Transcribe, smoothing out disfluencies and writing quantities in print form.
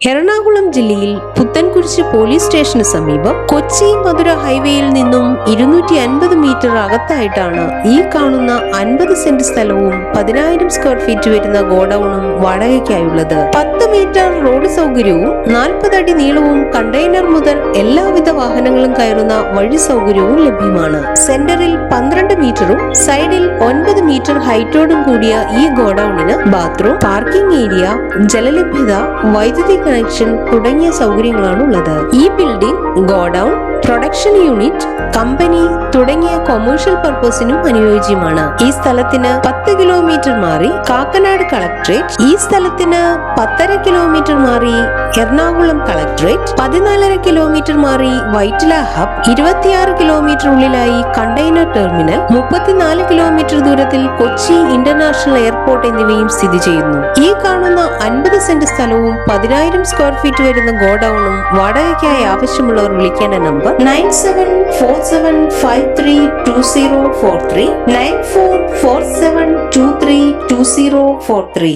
എറണാകുളം ജില്ലയിൽ പുത്തൻകുരിശ് പോലീസ് സ്റ്റേഷന് സമീപം കൊച്ചി മധുര ഹൈവേയിൽ നിന്നും 250 മീറ്റർ അകത്തായിട്ടാണ് ഈ കാണുന്ന 50 സെന്റ് സ്ഥലവും 10,000 സ്ക്വയർ ഫീറ്റ് വരുന്ന ഗോഡൌണും വാടകയ്ക്കായുള്ളത്. 10 മീറ്റർ റോഡ് സൗകര്യവും 40 അടി നീളവും കണ്ടെയ്നർ മുതൽ എല്ലാവിധ വാഹനങ്ങളും കയറുന്ന വഴി സൗകര്യവും ലഭ്യമാണ്. സെന്ററിൽ 12 മീറ്ററും സൈഡിൽ 9 മീറ്റർ ഹൈറ്റോടും കൂടിയ ഈ ഗോഡൌണിന് ബാത്റൂം, പാർക്കിംഗ് ഏരിയ, ജലലഭ്യത, വൈദ്യുതി കണക്ഷൻ തുടങ്ങിയ സൗകര്യങ്ങളാണ് ഉള്ളത്. ഈ building godown, production unit, company തുടങ്ങിയ കൊമേഴ്ഷ്യൽ പർപ്പസിനും അനുയോജ്യമാണ്. ഈ സ്ഥലത്തിന് 10 കിലോമീറ്റർ മാറി കാക്കനാട് കളക്ടറേറ്റ്, ഈ സ്ഥലത്തിന് 10.5 കിലോമീറ്റർ മാറി എറണാകുളം കളക്ടറേറ്റ്, 14.5 കിലോമീറ്റർ മാറി വൈറ്റില ഹബ്, 26 കിലോമീറ്റർ ഉള്ളിലായി കണ്ടെയ്നർ ടെർമിനൽ, 34 കിലോമീറ്റർ ദൂരത്തിൽ കൊച്ചി ഇന്റർനാഷണൽ എയർപോർട്ട് എന്നിവയും സ്ഥിതി ചെയ്യുന്നു. ഈ കാണുന്ന 50 സെന്റ് സ്ഥലവും 10,000 സ്ക്വയർ ഫീറ്റ് വരുന്ന ഗോഡൌണും വാടകയ്ക്കായി ആവശ്യമുള്ളവർ വിളിക്കേണ്ട നമ്പർ 9747532043, 9447232043.